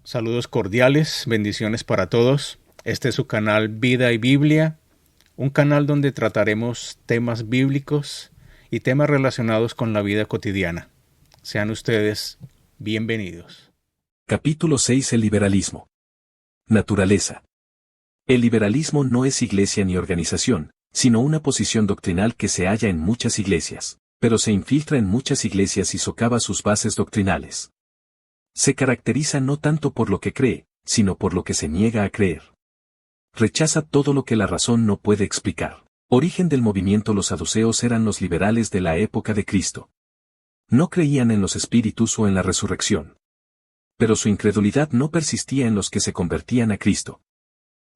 Saludos cordiales, bendiciones para todos. Este es su canal Vida y Biblia, un canal donde trataremos temas bíblicos y temas relacionados con la vida cotidiana. Sean ustedes bienvenidos. Capítulo 6. El liberalismo. Naturaleza. El liberalismo no es iglesia ni organización, sino una posición doctrinal que se halla en muchas iglesias, pero se infiltra en muchas iglesias y socava sus bases doctrinales. Se caracteriza no tanto por lo que cree, sino por lo que se niega a creer. Rechaza todo lo que la razón no puede explicar. Origen del movimiento. Los saduceos eran los liberales de la época de Cristo. No creían en los espíritus o en la resurrección. Pero su incredulidad no persistía en los que se convertían a Cristo.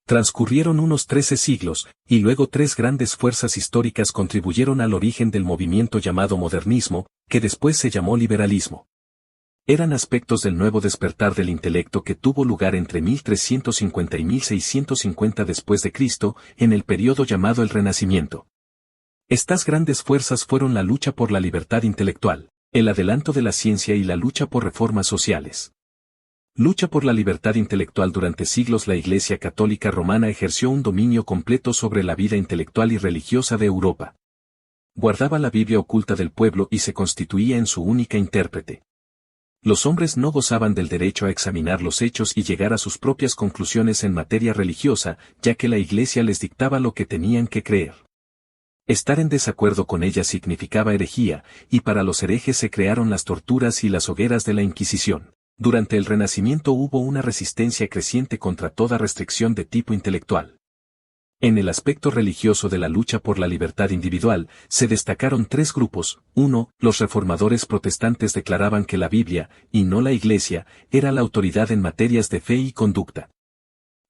Transcurrieron unos 13 siglos, y luego 3 grandes fuerzas históricas contribuyeron al origen del movimiento llamado modernismo, que después se llamó liberalismo. Eran aspectos del nuevo despertar del intelecto que tuvo lugar entre 1350 y 1650 después de Cristo, en el periodo llamado el Renacimiento. Estas grandes fuerzas fueron la lucha por la libertad intelectual, el adelanto de la ciencia y la lucha por reformas sociales. Lucha por la libertad intelectual. Durante siglos la Iglesia Católica Romana ejerció un dominio completo sobre la vida intelectual y religiosa de Europa. Guardaba la Biblia oculta del pueblo y se constituía en su única intérprete. Los hombres no gozaban del derecho a examinar los hechos y llegar a sus propias conclusiones en materia religiosa, ya que la Iglesia les dictaba lo que tenían que creer. Estar en desacuerdo con ella significaba herejía, y para los herejes se crearon las torturas y las hogueras de la Inquisición. Durante el Renacimiento hubo una resistencia creciente contra toda restricción de tipo intelectual. En el aspecto religioso de la lucha por la libertad individual, se destacaron 3 grupos. 1. Los reformadores protestantes declaraban que la Biblia, y no la Iglesia, era la autoridad en materias de fe y conducta.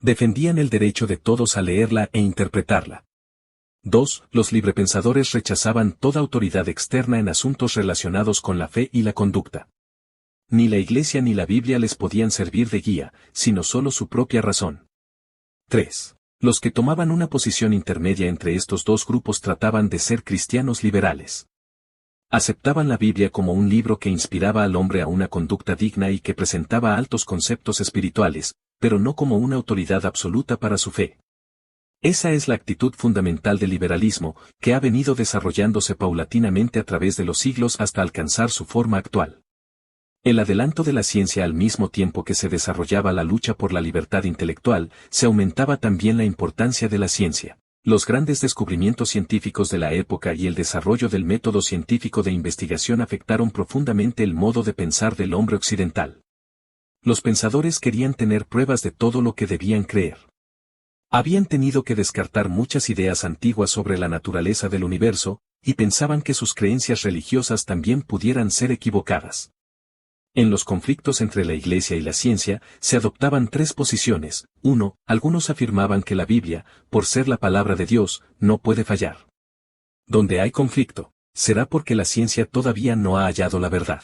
Defendían el derecho de todos a leerla e interpretarla. 2. Los librepensadores rechazaban toda autoridad externa en asuntos relacionados con la fe y la conducta. Ni la Iglesia ni la Biblia les podían servir de guía, sino solo su propia razón. 3. Los que tomaban una posición intermedia entre estos 2 grupos trataban de ser cristianos liberales. Aceptaban la Biblia como un libro que inspiraba al hombre a una conducta digna y que presentaba altos conceptos espirituales, pero no como una autoridad absoluta para su fe. Esa es la actitud fundamental del liberalismo, que ha venido desarrollándose paulatinamente a través de los siglos hasta alcanzar su forma actual. El adelanto de la ciencia. Al mismo tiempo que se desarrollaba la lucha por la libertad intelectual, se aumentaba también la importancia de la ciencia. Los grandes descubrimientos científicos de la época y el desarrollo del método científico de investigación afectaron profundamente el modo de pensar del hombre occidental. Los pensadores querían tener pruebas de todo lo que debían creer. Habían tenido que descartar muchas ideas antiguas sobre la naturaleza del universo, y pensaban que sus creencias religiosas también pudieran ser equivocadas. En los conflictos entre la Iglesia y la ciencia, se adoptaban 3 posiciones. 1. Algunos afirmaban que la Biblia, por ser la palabra de Dios, no puede fallar. Donde hay conflicto, será porque la ciencia todavía no ha hallado la verdad.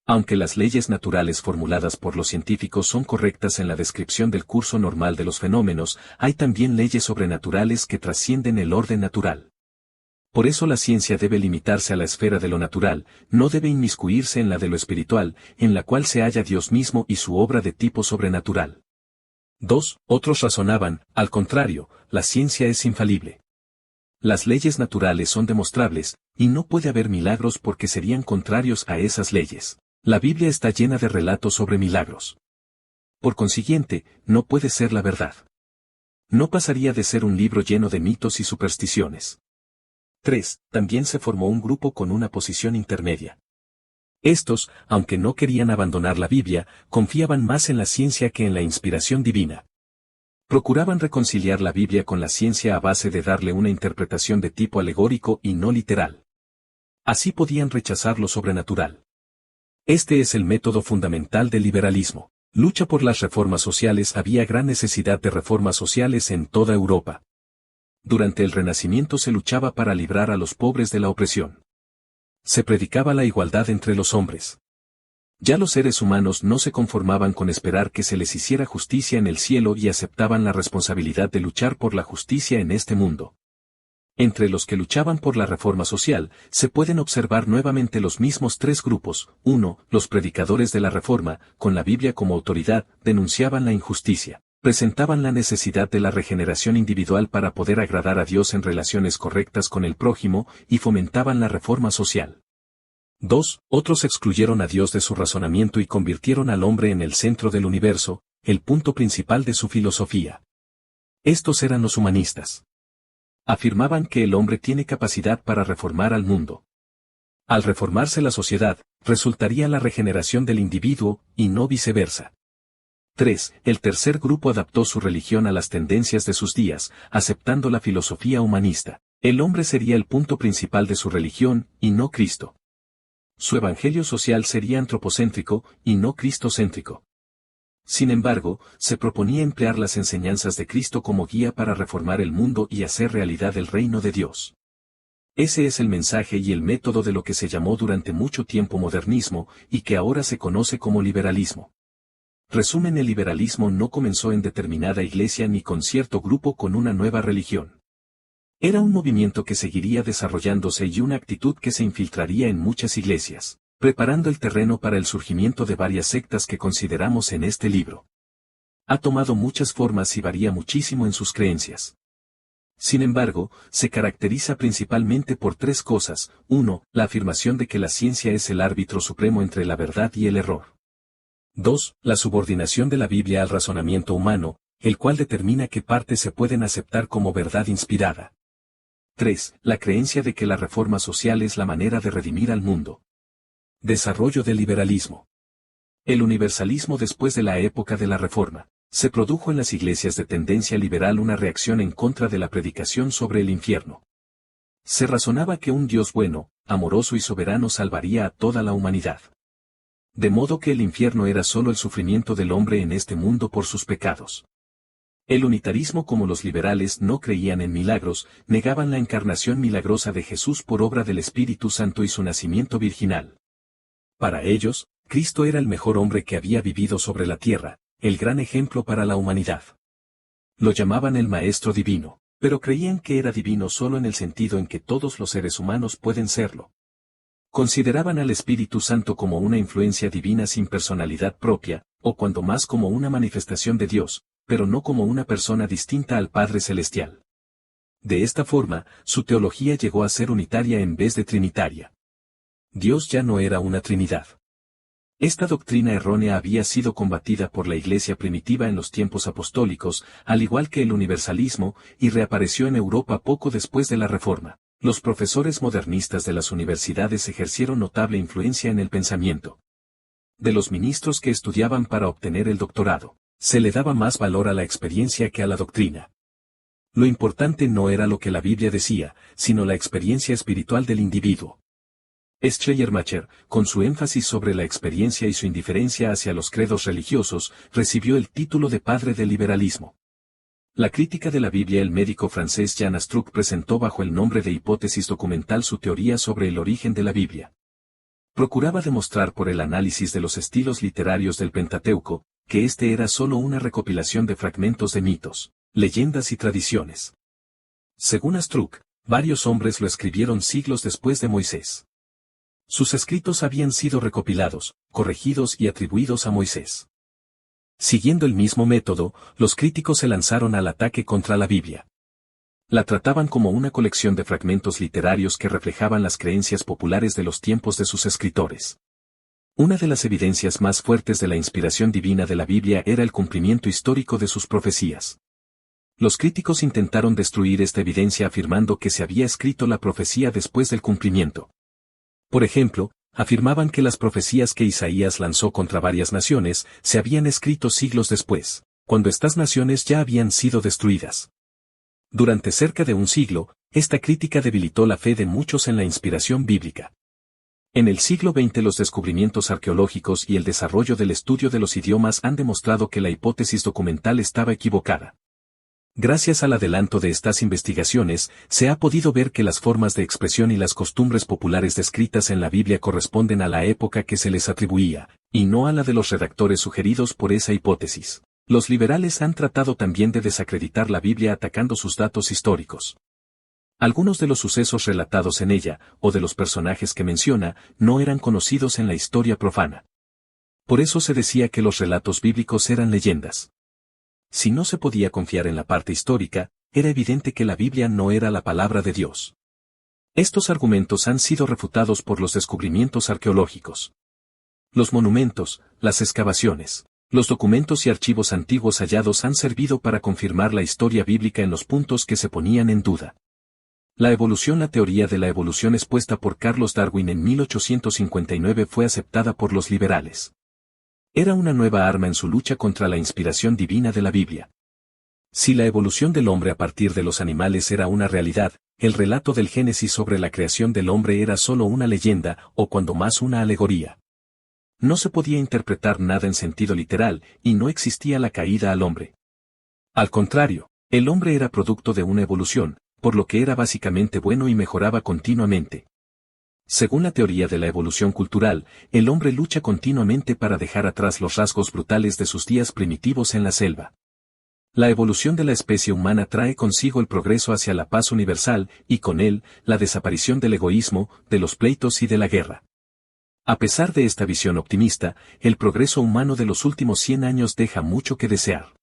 Aunque las leyes naturales formuladas por los científicos son correctas en la descripción del curso normal de los fenómenos, hay también leyes sobrenaturales que trascienden el orden natural. Por eso la ciencia debe limitarse a la esfera de lo natural, no debe inmiscuirse en la de lo espiritual, en la cual se halla Dios mismo y su obra de tipo sobrenatural. 2. Otros razonaban, al contrario, la ciencia es infalible. Las leyes naturales son demostrables, y no puede haber milagros porque serían contrarios a esas leyes. La Biblia está llena de relatos sobre milagros. Por consiguiente, no puede ser la verdad. No pasaría de ser un libro lleno de mitos y supersticiones. 3. También se formó un grupo con una posición intermedia. Estos, aunque no querían abandonar la Biblia, confiaban más en la ciencia que en la inspiración divina. Procuraban reconciliar la Biblia con la ciencia a base de darle una interpretación de tipo alegórico y no literal. Así podían rechazar lo sobrenatural. Este es el método fundamental del liberalismo. Lucha por las reformas sociales. Había gran necesidad de reformas sociales en toda Europa. Durante el Renacimiento se luchaba para librar a los pobres de la opresión. Se predicaba la igualdad entre los hombres. Ya los seres humanos no se conformaban con esperar que se les hiciera justicia en el cielo y aceptaban la responsabilidad de luchar por la justicia en este mundo. Entre los que luchaban por la reforma social, se pueden observar nuevamente los mismos tres grupos. 1. Los predicadores de la reforma, con la Biblia como autoridad, denunciaban la injusticia. Presentaban la necesidad de la regeneración individual para poder agradar a Dios en relaciones correctas con el prójimo y fomentaban la reforma social. 2. Otros excluyeron a Dios de su razonamiento y convirtieron al hombre en el centro del universo, el punto principal de su filosofía. Estos eran los humanistas. Afirmaban que el hombre tiene capacidad para reformar al mundo. Al reformarse la sociedad, resultaría la regeneración del individuo, y no viceversa. 3. El tercer grupo adaptó su religión a las tendencias de sus días, aceptando la filosofía humanista. El hombre sería el punto principal de su religión, y no Cristo. Su evangelio social sería antropocéntrico, y no cristocéntrico. Sin embargo, se proponía emplear las enseñanzas de Cristo como guía para reformar el mundo y hacer realidad el reino de Dios. Ese es el mensaje y el método de lo que se llamó durante mucho tiempo modernismo, y que ahora se conoce como liberalismo. Resumen: el liberalismo no comenzó en determinada iglesia ni con cierto grupo con una nueva religión. Era un movimiento que seguiría desarrollándose y una actitud que se infiltraría en muchas iglesias, preparando el terreno para el surgimiento de varias sectas que consideramos en este libro. Ha tomado muchas formas y varía muchísimo en sus creencias. Sin embargo, se caracteriza principalmente por tres cosas. 1. La afirmación de que la ciencia es el árbitro supremo entre la verdad y el error. 2. La subordinación de la Biblia al razonamiento humano, el cual determina qué partes se pueden aceptar como verdad inspirada. 3. La creencia de que la reforma social es la manera de redimir al mundo. Desarrollo del liberalismo. El universalismo después de la época de la Reforma. Se produjo en las iglesias de tendencia liberal una reacción en contra de la predicación sobre el infierno. Se razonaba que un Dios bueno, amoroso y soberano salvaría a toda la humanidad. De modo que el infierno era solo el sufrimiento del hombre en este mundo por sus pecados. El unitarismo, como los liberales no creían en milagros, negaban la encarnación milagrosa de Jesús por obra del Espíritu Santo y su nacimiento virginal. Para ellos, Cristo era el mejor hombre que había vivido sobre la tierra, el gran ejemplo para la humanidad. Lo llamaban el Maestro Divino, pero creían que era divino solo en el sentido en que todos los seres humanos pueden serlo. Consideraban al Espíritu Santo como una influencia divina sin personalidad propia, o cuando más como una manifestación de Dios, pero no como una persona distinta al Padre Celestial. De esta forma, su teología llegó a ser unitaria en vez de trinitaria. Dios ya no era una trinidad. Esta doctrina errónea había sido combatida por la Iglesia primitiva en los tiempos apostólicos, al igual que el universalismo, y reapareció en Europa poco después de la Reforma. Los profesores modernistas de las universidades ejercieron notable influencia en el pensamiento. De los ministros que estudiaban para obtener el doctorado, se le daba más valor a la experiencia que a la doctrina. Lo importante no era lo que la Biblia decía, sino la experiencia espiritual del individuo. Schleiermacher, con su énfasis sobre la experiencia y su indiferencia hacia los credos religiosos, recibió el título de padre del liberalismo. La crítica de la Biblia. El médico francés Jean Astruc presentó bajo el nombre de hipótesis documental su teoría sobre el origen de la Biblia. Procuraba demostrar por el análisis de los estilos literarios del Pentateuco, que este era solo una recopilación de fragmentos de mitos, leyendas y tradiciones. Según Astruc, varios hombres lo escribieron siglos después de Moisés. Sus escritos habían sido recopilados, corregidos y atribuidos a Moisés. Siguiendo el mismo método, los críticos se lanzaron al ataque contra la Biblia. La trataban como una colección de fragmentos literarios que reflejaban las creencias populares de los tiempos de sus escritores. Una de las evidencias más fuertes de la inspiración divina de la Biblia era el cumplimiento histórico de sus profecías. Los críticos intentaron destruir esta evidencia afirmando que se había escrito la profecía después del cumplimiento. Por ejemplo, afirmaban que las profecías que Isaías lanzó contra varias naciones se habían escrito siglos después, cuando estas naciones ya habían sido destruidas. Durante cerca de un siglo, esta crítica debilitó la fe de muchos en la inspiración bíblica. En el siglo XX los descubrimientos arqueológicos y el desarrollo del estudio de los idiomas han demostrado que la hipótesis documental estaba equivocada. Gracias al adelanto de estas investigaciones, se ha podido ver que las formas de expresión y las costumbres populares descritas en la Biblia corresponden a la época que se les atribuía, y no a la de los redactores sugeridos por esa hipótesis. Los liberales han tratado también de desacreditar la Biblia atacando sus datos históricos. Algunos de los sucesos relatados en ella, o de los personajes que menciona, no eran conocidos en la historia profana. Por eso se decía que los relatos bíblicos eran leyendas. Si no se podía confiar en la parte histórica, era evidente que la Biblia no era la palabra de Dios. Estos argumentos han sido refutados por los descubrimientos arqueológicos. Los monumentos, las excavaciones, los documentos y archivos antiguos hallados han servido para confirmar la historia bíblica en los puntos que se ponían en duda. La teoría de la evolución expuesta por Carlos Darwin en 1859 fue aceptada por los liberales. Era una nueva arma en su lucha contra la inspiración divina de la Biblia. Si la evolución del hombre a partir de los animales era una realidad, el relato del Génesis sobre la creación del hombre era solo una leyenda, o cuando más una alegoría. No se podía interpretar nada en sentido literal, y no existía la caída al hombre. Al contrario, el hombre era producto de una evolución, por lo que era básicamente bueno y mejoraba continuamente. Según la teoría de la evolución cultural, el hombre lucha continuamente para dejar atrás los rasgos brutales de sus días primitivos en la selva. La evolución de la especie humana trae consigo el progreso hacia la paz universal, y con él, la desaparición del egoísmo, de los pleitos y de la guerra. A pesar de esta visión optimista, el progreso humano de los últimos 100 años deja mucho que desear.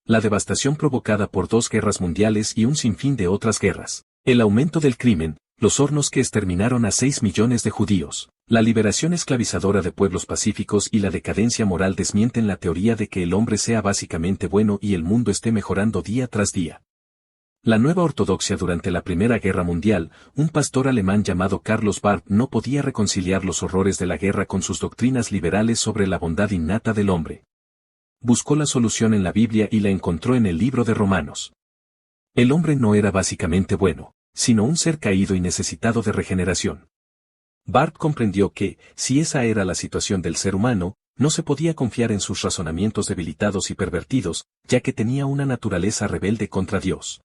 La devastación provocada por 2 guerras mundiales y un sinfín de otras guerras, el aumento del crimen, los hornos que exterminaron a 6 millones de judíos, la liberación esclavizadora de pueblos pacíficos y la decadencia moral desmienten la teoría de que el hombre sea básicamente bueno y el mundo esté mejorando día tras día. La nueva ortodoxia durante la Primera Guerra Mundial, un pastor alemán llamado Carlos Barth no podía reconciliar los horrores de la guerra con sus doctrinas liberales sobre la bondad innata del hombre. Buscó la solución en la Biblia y la encontró en el libro de Romanos. El hombre no era básicamente bueno, sino un ser caído y necesitado de regeneración. Barth comprendió que, si esa era la situación del ser humano, no se podía confiar en sus razonamientos debilitados y pervertidos, ya que tenía una naturaleza rebelde contra Dios.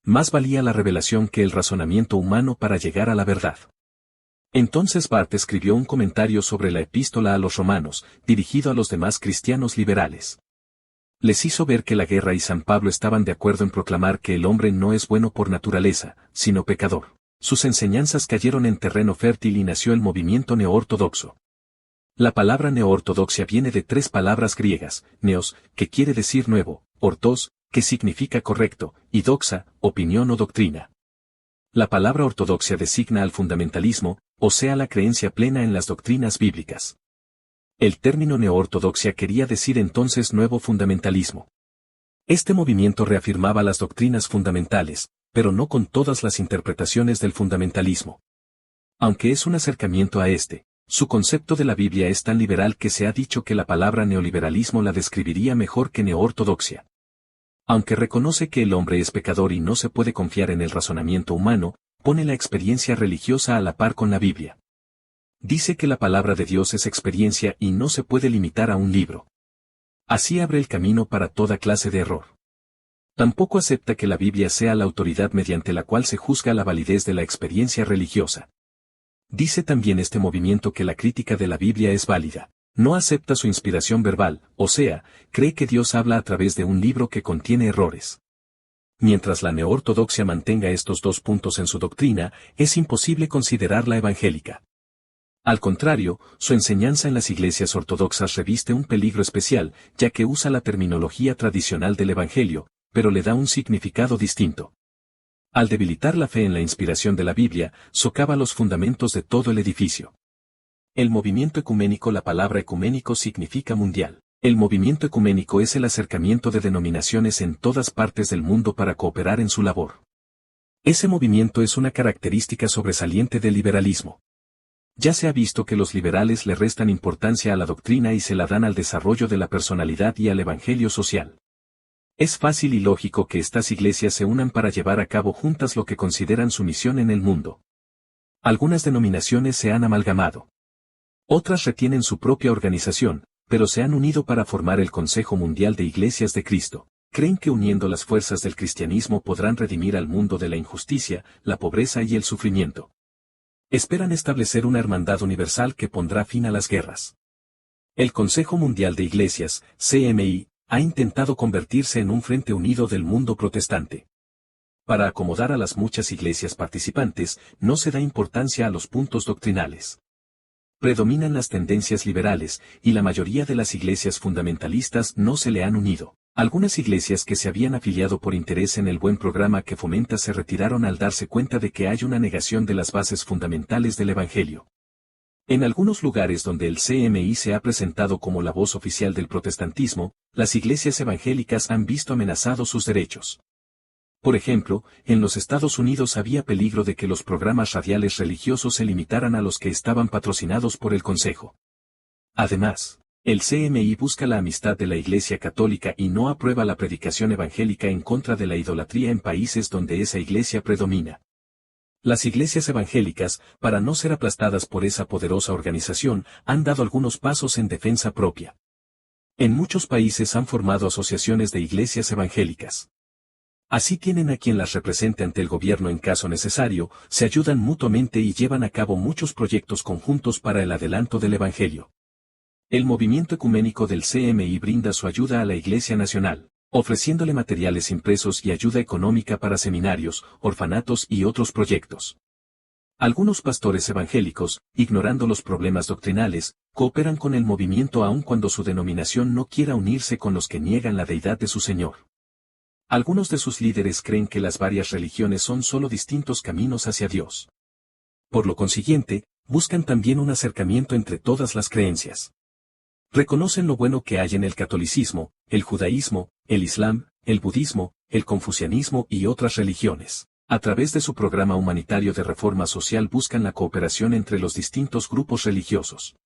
Más valía la revelación que el razonamiento humano para llegar a la verdad. Entonces Barth escribió un comentario sobre la epístola a los romanos, dirigido a los demás cristianos liberales. Les hizo ver que la guerra y San Pablo estaban de acuerdo en proclamar que el hombre no es bueno por naturaleza, sino pecador. Sus enseñanzas cayeron en terreno fértil y nació el movimiento neoortodoxo. La palabra neoortodoxia viene de 3 palabras griegas, neos, que quiere decir nuevo, ortos, que significa correcto, y doxa, opinión o doctrina. La palabra ortodoxia designa al fundamentalismo, o sea la creencia plena en las doctrinas bíblicas. El término neoortodoxia quería decir entonces nuevo fundamentalismo. Este movimiento reafirmaba las doctrinas fundamentales, pero no con todas las interpretaciones del fundamentalismo. Aunque es un acercamiento a su concepto de la Biblia es tan liberal que se ha dicho que la palabra neoliberalismo la describiría mejor que neoortodoxia. Aunque reconoce que el hombre es pecador y no se puede confiar en el razonamiento humano, pone la experiencia religiosa a la par con la Biblia. Dice que la palabra de Dios es experiencia y no se puede limitar a un libro. Así abre el camino para toda clase de error. Tampoco acepta que la Biblia sea la autoridad mediante la cual se juzga la validez de la experiencia religiosa. Dice también este movimiento que la crítica de la Biblia es válida. No acepta su inspiración verbal, o sea, cree que Dios habla a través de un libro que contiene errores. Mientras la neoortodoxia mantenga estos 2 puntos en su doctrina, es imposible considerarla evangélica. Al contrario, su enseñanza en las iglesias ortodoxas reviste un peligro especial, ya que usa la terminología tradicional del Evangelio, pero le da un significado distinto. Al debilitar la fe en la inspiración de la Biblia, socava los fundamentos de todo el edificio. El movimiento ecuménico. La palabra ecuménico significa mundial. El movimiento ecuménico es el acercamiento de denominaciones en todas partes del mundo para cooperar en su labor. Ese movimiento es una característica sobresaliente del liberalismo. Ya se ha visto que los liberales le restan importancia a la doctrina y se la dan al desarrollo de la personalidad y al evangelio social. Es fácil y lógico que estas iglesias se unan para llevar a cabo juntas lo que consideran su misión en el mundo. Algunas denominaciones se han amalgamado. Otras retienen su propia organización, pero se han unido para formar el Consejo Mundial de Iglesias de Cristo. Creen que uniendo las fuerzas del cristianismo podrán redimir al mundo de la injusticia, la pobreza y el sufrimiento. Esperan establecer una hermandad universal que pondrá fin a las guerras. El Consejo Mundial de Iglesias, CMI, ha intentado convertirse en un frente unido del mundo protestante. para acomodar a las muchas iglesias participantes, no se da importancia a los puntos doctrinales. Predominan las tendencias liberales, y la mayoría de las iglesias fundamentalistas no se le han unido. Algunas iglesias que se habían afiliado por interés en el buen programa que fomenta se retiraron al darse cuenta de que hay una negación de las bases fundamentales del Evangelio. En algunos lugares donde el CMI se ha presentado como la voz oficial del protestantismo, las iglesias evangélicas han visto amenazados sus derechos. Por ejemplo, en los Estados Unidos había peligro de que los programas radiales religiosos se limitaran a los que estaban patrocinados por el Consejo. Además, el CMI busca la amistad de la Iglesia Católica y no aprueba la predicación evangélica en contra de la idolatría en países donde esa iglesia predomina. Las iglesias evangélicas, para no ser aplastadas por esa poderosa organización, han dado algunos pasos en defensa propia. En muchos países han formado asociaciones de iglesias evangélicas. Así tienen a quien las represente ante el gobierno en caso necesario, se ayudan mutuamente y llevan a cabo muchos proyectos conjuntos para el adelanto del Evangelio. El movimiento ecuménico del CMI brinda su ayuda a la Iglesia Nacional, ofreciéndole materiales impresos y ayuda económica para seminarios, orfanatos y otros proyectos. Algunos pastores evangélicos, ignorando los problemas doctrinales, cooperan con el movimiento aun cuando su denominación no quiera unirse con los que niegan la deidad de su Señor. Algunos de sus líderes creen que las varias religiones son solo distintos caminos hacia Dios. Por lo consiguiente, buscan también un acercamiento entre todas las creencias. Reconocen lo bueno que hay en el catolicismo, el judaísmo, el islam, el budismo, el confucianismo y otras religiones. A través de su programa humanitario de reforma social buscan la cooperación entre los distintos grupos religiosos.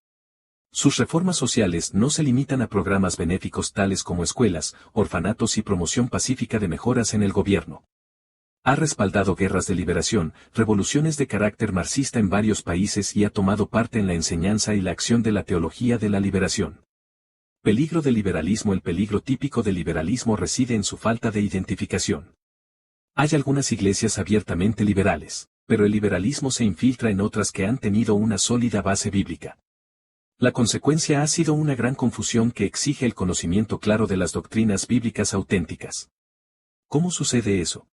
Sus reformas sociales no se limitan a programas benéficos tales como escuelas, orfanatos y promoción pacífica de mejoras en el gobierno. Ha respaldado guerras de liberación, revoluciones de carácter marxista en varios países y ha tomado parte en la enseñanza y la acción de la teología de la liberación. Peligro del liberalismo. El peligro típico del liberalismo reside en su falta de identificación. Hay algunas iglesias abiertamente liberales, pero el liberalismo se infiltra en otras que han tenido una sólida base bíblica. La consecuencia ha sido una gran confusión que exige el conocimiento claro de las doctrinas bíblicas auténticas. ¿Cómo sucede eso?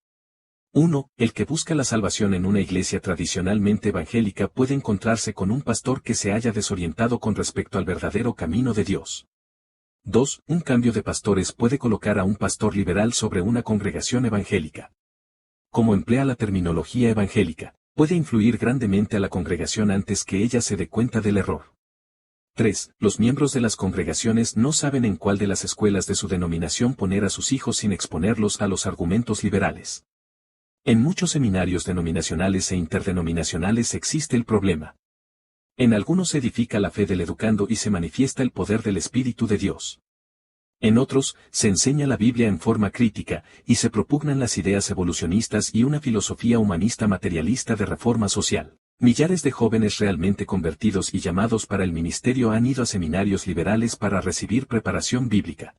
1. El que busca la salvación en una iglesia tradicionalmente evangélica puede encontrarse con un pastor que se haya desorientado con respecto al verdadero camino de Dios. 2. Un cambio de pastores puede colocar a un pastor liberal sobre una congregación evangélica. Como emplea la terminología evangélica, puede influir grandemente a la congregación antes que ella se dé cuenta del error. 3. Los miembros de las congregaciones no saben en cuál de las escuelas de su denominación poner a sus hijos sin exponerlos a los argumentos liberales. En muchos seminarios denominacionales e interdenominacionales existe el problema. En algunos se edifica la fe del educando y se manifiesta el poder del Espíritu de Dios. En otros, se enseña la Biblia en forma crítica, y se propugnan las ideas evolucionistas y una filosofía humanista materialista de reforma social. Millares de jóvenes realmente convertidos y llamados para el ministerio han ido a seminarios liberales para recibir preparación bíblica.